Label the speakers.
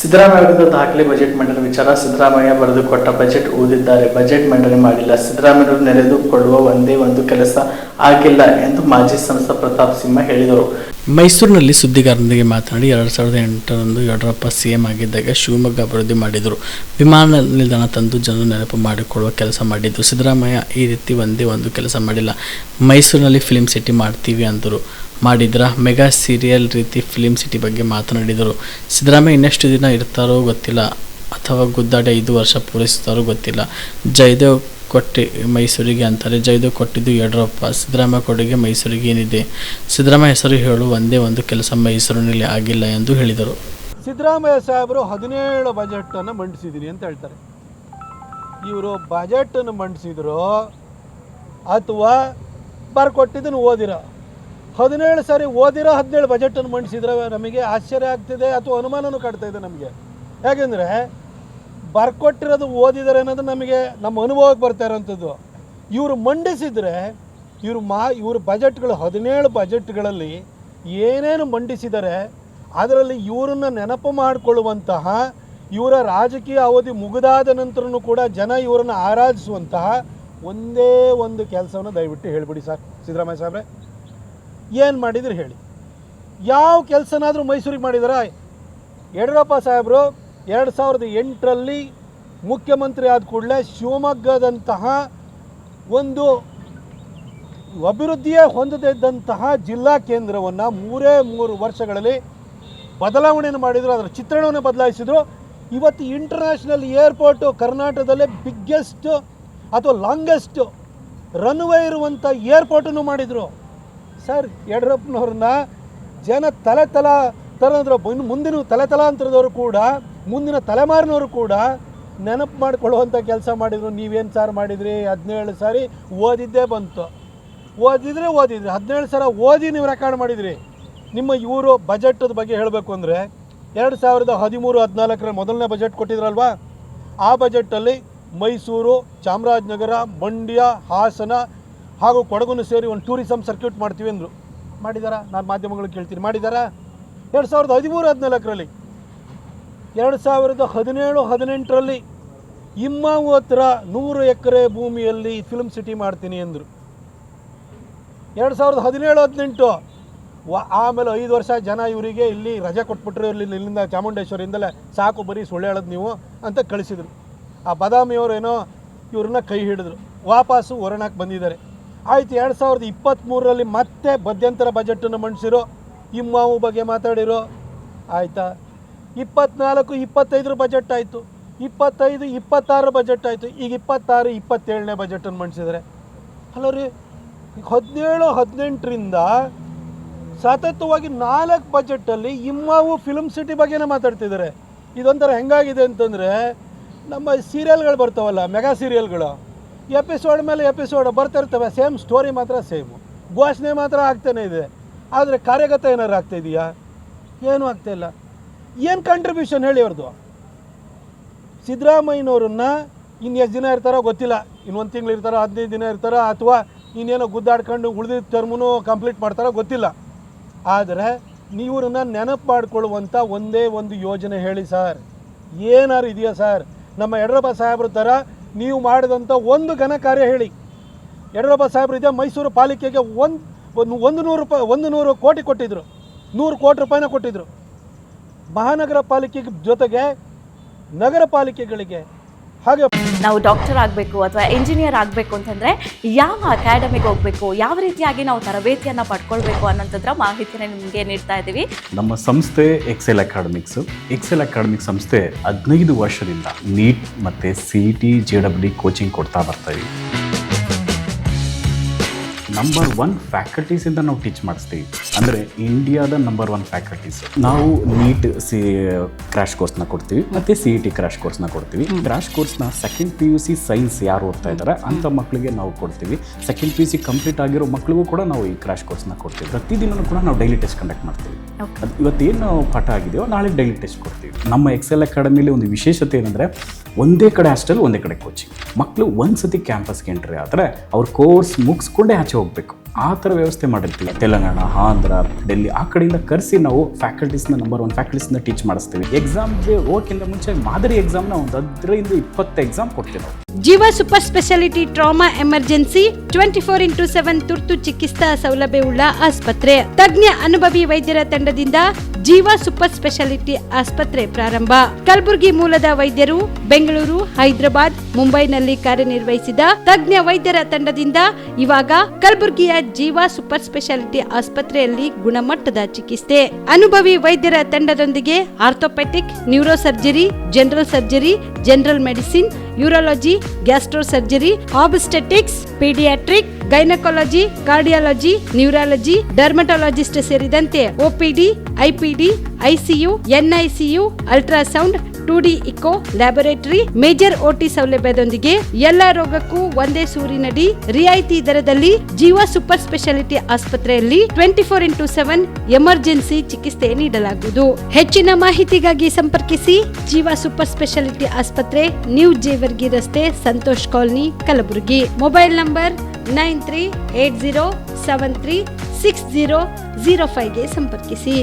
Speaker 1: ಸಿದ್ದರಾಮಯ್ಯ ವಿರುದ್ಧ ದಾಖಲೆ ಬಜೆಟ್ ಮಂಡನೆ ವಿಚಾರ. ಸಿದ್ದರಾಮಯ್ಯ ಬರೆದುಕೊಟ್ಟ ಬಜೆಟ್ ಓದಿದ್ದಾರೆ, ಬಜೆಟ್ ಮಂಡನೆ ಮಾಡಿಲ್ಲ. ಸಿದ್ದರಾಮಯ್ಯರು ನೆರೆದುಕೊಳ್ಳುವ ಒಂದೇ ಒಂದು ಕೆಲಸ ಆಗಿಲ್ಲ ಎಂದು ಮಾಜಿ ಸಂಸದ ಪ್ರತಾಪ್ ಸಿಂಹ ಹೇಳಿದರು. ಮೈಸೂರಿನಲ್ಲಿ ಸುದ್ದಿಗಾರರೊಂದಿಗೆ ಮಾತನಾಡಿ 2008ರಂದು ಯಡಿಯೂರಪ್ಪ ಸಿಎಂ ಆಗಿದ್ದಾಗ ಶಿವಮೊಗ್ಗ ಅಭಿವೃದ್ಧಿ ಮಾಡಿದರು, ವಿಮಾನ ನಿಲ್ದಾಣ ತಂದು ಜನರು ನೆನಪು ಮಾಡಿಕೊಳ್ಳುವ ಕೆಲಸ ಮಾಡಿದ್ದು. ಸಿದ್ದರಾಮಯ್ಯ ಈ ರೀತಿ ಒಂದೇ ಒಂದು ಕೆಲಸ ಮಾಡಿಲ್ಲ. ಮೈಸೂರಿನಲ್ಲಿ ಫಿಲ್ಮ್ ಸಿಟಿ ಮಾಡ್ತೀವಿ ಅಂದರು, ಮಾಡಿದ್ರ? ಮೆಗಾ ಸೀರಿಯಲ್ ರೀತಿ ಫಿಲ್ಮ್ ಸಿಟಿ ಬಗ್ಗೆ ಮಾತನಾಡಿದರು. ಸಿದ್ದರಾಮಯ್ಯ ಇನ್ನೆಷ್ಟು ದಿನ ಇರ್ತಾರೋ ಗೊತ್ತಿಲ್ಲ, ಅಥವಾ ಗುದ್ದಾಡಿ 5 ವರ್ಷ ಪೂರೈಸುತ್ತಾರೋ ಗೊತ್ತಿಲ್ಲ. ಜಯದೇವ್ ಕೊಟ್ಟೆ ಮೈಸೂರಿಗೆ ಅಂತಾರೆ, ಜಯದೇವ್ ಕೊಟ್ಟಿದ್ದು ಯಡಿಯೂರಪ್ಪ. ಸಿದ್ದರಾಮಯ್ಯ ಕೊಡುಗೆ ಮೈಸೂರಿಗೆ ಏನಿದೆ? ಸಿದ್ದರಾಮಯ್ಯ ಹೆಸರು ಹೇಳು ಒಂದೇ ಒಂದು ಕೆಲಸ ಮೈಸೂರಿನಲ್ಲಿ ಆಗಿಲ್ಲ ಎಂದು ಹೇಳಿದರು.
Speaker 2: ಸಿದ್ದರಾಮಯ್ಯ ಸಾಹೇಬರು 17 ಬಜೆಟನ್ನು ಮಂಡಿಸಿದ್ದೀನಿ ಅಂತ ಹೇಳ್ತಾರೆ. ಇವರು ಬಜೆಟನ್ನು ಮಂಡಿಸಿದ್ರು ಅಥವಾ ಬರ್ಕೊಟ್ಟಿದ್ದನ್ನು ಓದಿರೋ? 17 ಸಾರಿ ಓದಿರೋ 17 ಬಜೆಟನ್ನು ಮಂಡಿಸಿದ್ರೆ ನಮಗೆ ಆಶ್ಚರ್ಯ ಆಗ್ತಿದೆ ಅಥವಾ ಅನುಮಾನನೂ ಕಾಡ್ತಾ ಇದೆ ನಮಗೆ. ಯಾಕೆಂದರೆ ಬರ್ಕೊಟ್ಟಿರೋದು ಓದಿದ್ದಾರೆ ಅನ್ನೋದು ನಮಗೆ ನಮ್ಮ ಅನುಭವಕ್ಕೆ ಬರ್ತಾ ಇರೋವಂಥದ್ದು. ಇವರು ಮಂಡಿಸಿದರೆ ಇವರು ಬಜೆಟ್ಗಳು 17 ಬಜೆಟ್ಗಳಲ್ಲಿ ಏನೇನು ಮಂಡಿಸಿದ್ದಾರೆ ಅದರಲ್ಲಿ ಇವರನ್ನು ನೆನಪು ಮಾಡಿಕೊಳ್ಳುವಂತಹ, ಇವರ ರಾಜಕೀಯ ಅವಧಿ ಮುಗಿದಾದ ನಂತರನೂ ಕೂಡ ಜನ ಇವರನ್ನು ಆರಾಧಿಸುವಂತಹ ಒಂದೇ ಒಂದು ಕೆಲಸವನ್ನು ದಯವಿಟ್ಟು ಹೇಳಿಬಿಡಿ ಸರ್. ಸಿದ್ದರಾಮಯ್ಯ ಸಾಹೇಬ್ರೆ ಏನು ಮಾಡಿದ್ರು ಹೇಳಿ. ಯಾವ ಕೆಲಸನಾದರೂ ಮೈಸೂರಿಗೆ ಮಾಡಿದಾರ? ಯಡಿಯೂರಪ್ಪ ಸಾಹೇಬರು 2008ರಲ್ಲಿ ಮುಖ್ಯಮಂತ್ರಿ ಆದ ಕೂಡಲೇ ಶಿವಮೊಗ್ಗದಂತಹ ಒಂದು ಅಭಿವೃದ್ಧಿಯೇ ಹೊಂದದಿದ್ದಂತಹ ಜಿಲ್ಲಾ ಕೇಂದ್ರವನ್ನು 3 ವರ್ಷಗಳಲ್ಲಿ ಬದಲಾವಣೆಯನ್ನು ಮಾಡಿದರು, ಅದರ ಚಿತ್ರಣವನ್ನು ಬದಲಾಯಿಸಿದರು. ಇವತ್ತು ಇಂಟರ್ನ್ಯಾಷನಲ್ ಏರ್ಪೋರ್ಟು ಕರ್ನಾಟಕದಲ್ಲೇ ಬಿಗ್ಗೆಸ್ಟ್ ಅಥವಾ ಲಾಂಗೆಸ್ಟ್ ರನ್ವೇ ಇರುವಂಥ ಏರ್ಪೋರ್ಟನ್ನು ಮಾಡಿದರು. ಸರ್, ಯಡಿಯೂರಪ್ಪನವ್ರನ್ನ ಜನ ತರಂದ್ರೆ ಮುಂದಿನ ತಲೆತಲಾಂತರದವರು ಕೂಡ, ಮುಂದಿನ ತಲೆಮಾರಿನವರು ಕೂಡ ನೆನಪು ಮಾಡಿಕೊಳ್ಳುವಂಥ ಕೆಲಸ ಮಾಡಿದರು. ನೀವೇನು ಸಾರ್ ಮಾಡಿದ್ರಿ? 17 ಸಾರಿ ಓದಿದ್ದೇ ಬಂತು. ಓದಿದ್ರಿ 17 ಸಲ ಓದಿ ನೀವು ರೆಕಾರ್ಡ್ ಮಾಡಿದ್ರಿ. ನಿಮ್ಮ ಇವರು ಬಜೆಟದ ಬಗ್ಗೆ ಹೇಳಬೇಕು ಅಂದರೆ 2013-14ರ ಮೊದಲನೇ ಬಜೆಟ್ ಕೊಟ್ಟಿದ್ರಲ್ವಾ, ಆ ಬಜೆಟಲ್ಲಿ ಮೈಸೂರು, ಚಾಮರಾಜನಗರ, ಮಂಡ್ಯ, ಹಾಸನ ಹಾಗೂ ಕೊಡಗನ್ನು ಸೇರಿ ಒಂದು ಟೂರಿಸಮ್ ಸರ್ಕ್ಯೂಟ್ ಮಾಡ್ತೀವಿ ಅಂದರು. ಮಾಡಿದಾರಾ? ನಾನು ಮಾಧ್ಯಮಗಳಿಗೆ ಕೇಳ್ತೀನಿ, ಮಾಡಿದಾರಾ? 2013-14ರಲ್ಲಿ 2017-18ರಲ್ಲಿ ಇಮ್ಮಾವು ಹತ್ರ 100 ಎಕರೆ ಭೂಮಿಯಲ್ಲಿ ಫಿಲ್ಮ್ ಸಿಟಿ ಮಾಡ್ತೀನಿ ಅಂದರು. 2017-18 ಆಮೇಲೆ 5 ವರ್ಷ ಜನ ಇವರಿಗೆ ಇಲ್ಲಿ ರಜೆ ಕೊಟ್ಬಿಟ್ರು, ಇಲ್ಲಿಂದ ಚಾಮುಂಡೇಶ್ವರಿಯಿಂದಲೇ ಸಾಕು, ಬರೀ ಸುಳ್ಳು ಹೇಳೋದು ನೀವು ಅಂತ ಕಳಿಸಿದರು. ಆ ಬದಾಮಿಯವರೇನೋ ಇವ್ರನ್ನ ಕೈ ಹಿಡಿದ್ರು, ವಾಪಸ್ಸು ಹೊರನಾಕ್ಕೆ ಬಂದಿದ್ದಾರೆ. ಆಯಿತು, 2023ರಲ್ಲಿ ಮತ್ತೆ ಮಧ್ಯಂತರ ಬಜೆಟನ್ನು ಮಂಡಿಸಿರೋ, ಇಮ್ಮಾವು ಬಗ್ಗೆ ಮಾತಾಡಿರೋ, ಆಯಿತಾ? 24-25 ಬಜೆಟ್ ಆಯಿತು, 25-26 ಬಜೆಟ್ ಆಯಿತು, ಈಗ 26-27ನೇ ಬಜೆಟನ್ನು ಮಂಡಿಸಿದ್ದಾರೆ. ಅಲ್ಲ ರೀ, 17-18ರಿಂದ ಸತತವಾಗಿ 4 ಬಜೆಟಲ್ಲಿ ಇಮ್ಮಾವು ಫಿಲ್ಮ್ ಸಿಟಿ ಬಗ್ಗೆನೇ ಮಾತಾಡ್ತಿದ್ದಾರೆ. ಇದೊಂಥರ ಹೆಂಗಾಗಿದೆ ಅಂತಂದರೆ, ನಮ್ಮ ಸೀರಿಯಲ್ಗಳು ಬರ್ತಾವಲ್ಲ, ಮೆಗಾ ಸೀರಿಯಲ್ಗಳು, ಎಪಿಸೋಡ್ ಮೇಲೆ ಎಪಿಸೋಡ್ ಬರ್ತಿರ್ತವೆ, ಸೇಮ್ ಸ್ಟೋರಿ ಮಾತ್ರ ಸೇಮು, ಘೋಷಣೆ ಮಾತ್ರ ಆಗ್ತಾನೆ ಇದೆ, ಆದರೆ ಕಾರ್ಯಗತ ಏನಾರು ಆಗ್ತಾಯಿದೆಯಾ? ಏನೂ ಆಗ್ತಾಯಿಲ್ಲ. ಏನು ಕಾಂಟ್ರಿಬ್ಯೂಷನ್ ಹೇಳಿ ಅವ್ರದ್ದು? ಸಿದ್ದರಾಮಯ್ಯನವ್ರನ್ನ ಇನ್ನು ಎಷ್ಟು ದಿನ ಇರ್ತಾರೋ ಗೊತ್ತಿಲ್ಲ, ಇನ್ನೊಂದು ತಿಂಗಳು ಇರ್ತಾರೋ, 15 ದಿನ ಇರ್ತಾರೋ, ಅಥವಾ ಇನ್ನೇನೋ ಗುದ್ದಾಡ್ಕೊಂಡು ಉಳಿದಿದ್ದ ಟರ್ಮೂ ಕಂಪ್ಲೀಟ್ ಮಾಡ್ತಾರೋ ಗೊತ್ತಿಲ್ಲ. ಆದರೆ ನೀವ್ರನ್ನ ನೆನಪು ಮಾಡಿಕೊಳ್ಳುವಂಥ ಒಂದೇ ಒಂದು ಯೋಜನೆ ಹೇಳಿ ಸರ್. ಏನಾರು ಇದೆಯಾ ಸರ್? ನಮ್ಮ ಯಡಿಯೂರಪ್ಪ ಸಾಹೇಬ್ರ ಥರ ನೀವು ಮಾಡಿದಂಥ ಒಂದು ಘನ ಕಾರ್ಯ ಹೇಳಿ. ಯಡಿಯೂರಪ್ಪ ಸಾಹೇಬ್ರು ಇದೆ, ಮೈಸೂರು ಪಾಲಿಕೆಗೆ 100 ಕೋಟಿ ಕೊಟ್ಟಿದ್ದರು, 100 ಕೋಟಿ ರೂಪಾಯಿನ ಕೊಟ್ಟಿದ್ದರು. ಮಹಾನಗರ ಪಾಲಿಕೆ ಜೊತೆಗೆ ನಗರ ಪಾಲಿಕೆಗಳಿಗೆ. ಹಾಗೆ
Speaker 3: ನಾವು ಡಾಕ್ಟರ್ ಆಗಬೇಕು ಅಥವಾ ಇಂಜಿನಿಯರ್ ಆಗಬೇಕು ಅಂತಂದರೆ ಯಾವ ಅಕಾಡೆಮಿಗೆ ಹೋಗಬೇಕು, ಯಾವ ರೀತಿಯಾಗಿ ನಾವು ತರಬೇತಿಯನ್ನು ಪಡ್ಕೊಳ್ಬೇಕು ಅನ್ನೋಂಥದ್ರ ಮಾಹಿತಿನ ನಿಮಗೆ ನೀಡ್ತಾ ಇದ್ದೀವಿ.
Speaker 4: ನಮ್ಮ ಸಂಸ್ಥೆ ಎಕ್ಸೆಲ್ ಅಕಾಡೆಮಿಕ್ ಸಂಸ್ಥೆ 15 ವರ್ಷದಿಂದ ನೀಟ್ ಮತ್ತು CET JEE ಕೋಚಿಂಗ್ ಕೊಡ್ತಾ ಬರ್ತಾಯಿದ್ದೀವಿ. ನಂಬರ್ 1 ಫ್ಯಾಕಲ್ಟೀಸಿಂದ ನಾವು ಟೀಚ್ ಮಾಡಿಸ್ತೀವಿ, ಅಂದರೆ ಇಂಡಿಯಾದ ನಂಬರ್ 1 ಫ್ಯಾಕಲ್ಟೀಸ್. ನಾವು ನೀಟ್ ಕ್ರ್ಯಾಶ್ ಕೋರ್ಸ್ನ ಕೊಡ್ತೀವಿ ಮತ್ತು CET ಕ್ರ್ಯಾಶ್ ಕೋರ್ಸ್ನ ಕೊಡ್ತೀವಿ. ಕ್ರ್ಯಾಶ್ ಕೋರ್ಸ್ನ ಸೆಕೆಂಡ್ PUC ಸೈನ್ಸ್ ಯಾರು ಓದ್ತಾ ಇದ್ದಾರೆ ಅಂಥ ಮಕ್ಕಳಿಗೆ ನಾವು ಕೊಡ್ತೀವಿ. ಸೆಕೆಂಡ್ PUC ಕಂಪ್ಲೀಟ್ ಆಗಿರೋ ಮಕ್ಕಳಿಗೂ ಕೂಡ ನಾವು ಈ ಕ್ರ್ಯಾಶ್ ಕೋರ್ಸ್ನ ಕೊಡ್ತೀವಿ. ಪ್ರತಿದಿನವೂ ಕೂಡ ನಾವು ಡೈಲಿ ಟೆಸ್ಟ್ ಕಂಡಕ್ಟ್ ಮಾಡ್ತೀವಿ. ಅದು ಇವತ್ತೇನು ಪಾಠ ಆಗಿದೆಯೋ ನಾಳೆ ಡೈಲಿ ಟೆಸ್ಟ್ ಕೊಡ್ತೀವಿ. ನಮ್ಮ ಎಕ್ಸೆಲ್ ಅಕಾಡೆಮಿಲಿ ಒಂದು ವಿಶೇಷತೆ ಏನಂದರೆ, ಒಂದೇ ಕಡೆ ಹಾಸ್ಟೆಲ್, ಒಂದೇ ಕಡೆ ಕೋಚಿಂಗ್. ಮಕ್ಕಳು ಒಂದು ಸತಿ ಕ್ಯಾಂಪಸ್ಗೆ ಎಂಟ್ರಿ ಆದರೆ ಅವ್ರ ಕೋರ್ಸ್ ಮುಗಿಸ್ಕೊಂಡೇ ಆಚೆ ಹೋಗಬೇಕು. ಆ ಥರ ವ್ಯವಸ್ಥೆ ಮಾಡಿರ್ತೀವಿ. ತೆಲಂಗಾಣ, ಆಂಧ್ರ, ಡೆಲ್ಲಿ ಆ ಕಡೆಯಿಂದ ಕರೆಸಿ ನಾವು ಫ್ಯಾಕಲ್ಟೀಸ್ನ ನಂಬರ್ 1 ಫ್ಯಾಕಲ್ಟೀಸ್ನ ಟೀಚ್ ಮಾಡಿಸ್ತೀವಿ. ಎಕ್ಸಾಮ್ಗೆ ಹೋಗೋಕ್ಕಿಂತ ಮುಂಚೆ ಮಾದರಿ ಎಕ್ಸಾಮ್ನ ಒಂದು 10ರಿಂದ 20 ಎಕ್ಸಾಮ್ ಕೊಡ್ತೀವಿ ನಾವು.
Speaker 5: ಜೀವ super speciality trauma emergency 24x7 ತುರ್ತು ಚಿಕಿತ್ಸಾ ಸೌಲಭ್ಯವುಳ್ಳ ಆಸ್ಪತ್ರೆ. ತಜ್ಞ ಅನುಭವಿ ವೈದ್ಯರ ತಂಡದಿಂದ ಜೀವ ಸೂಪರ್ ಸ್ಪೆಷಾಲಿಟಿ ಆಸ್ಪತ್ರೆ ಪ್ರಾರಂಭ. ಕಲಬುರಗಿ ಮೂಲದ ವೈದ್ಯರು ಬೆಂಗಳೂರು, ಹೈದರಾಬಾದ್, ಮುಂಬೈನಲ್ಲಿ ಕಾರ್ಯನಿರ್ವಹಿಸಿದ ತಜ್ಞ ವೈದ್ಯರ ತಂಡದಿಂದ ಇವಾಗ ಕಲಬುರಗಿಯ ಜೀವ ಸೂಪರ್ ಸ್ಪೆಷಾಲಿಟಿ ಆಸ್ಪತ್ರೆಯಲ್ಲಿ ಗುಣಮಟ್ಟದ ಚಿಕಿತ್ಸೆ. ಅನುಭವಿ ವೈದ್ಯರ ತಂಡದೊಂದಿಗೆ orthopaedic, neuro surgery, general surgery, general medicine, urology, gastro surgery, obstetrics, paediatric, gynaecology, cardiology, neurology, dermatologist ಸೇರಿದಂತೆ OPD, IPD, ICU, NICU, ultrasound, 2D echo, laboratory, major OT ಸೌಲಭ್ಯದೊಂದಿಗೆ ಎಲ್ಲ ರೋಗಕ್ಕೂ ಒಂದೇ ಸೂರಿನಡಿ ರಿಯಾಯಿತಿ ದರದಲ್ಲಿ ಜೀವ ಸೂಪರ್ ಸ್ಪೆಷಾಲಿಟಿ ಆಸ್ಪತ್ರೆಯಲ್ಲಿ 24x7 ಎಮರ್ಜೆನ್ಸಿ ಚಿಕಿತ್ಸೆ ನೀಡಲಾಗುವುದು. ಹೆಚ್ಚಿನ ಮಾಹಿತಿಗಾಗಿ ಸಂಪರ್ಕಿಸಿ ಜೀವ ಸೂಪರ್ ಸ್ಪೆಷಾಲಿಟಿ ಆಸ್ಪತ್ರೆ, ನ್ಯೂ ಜೇವರ್ಗಿ ರಸ್ತೆ, Santosh colony, Kalaburagi. Mobile number 9380736005ಗೆ ಸಂಪರ್ಕಿಸಿ.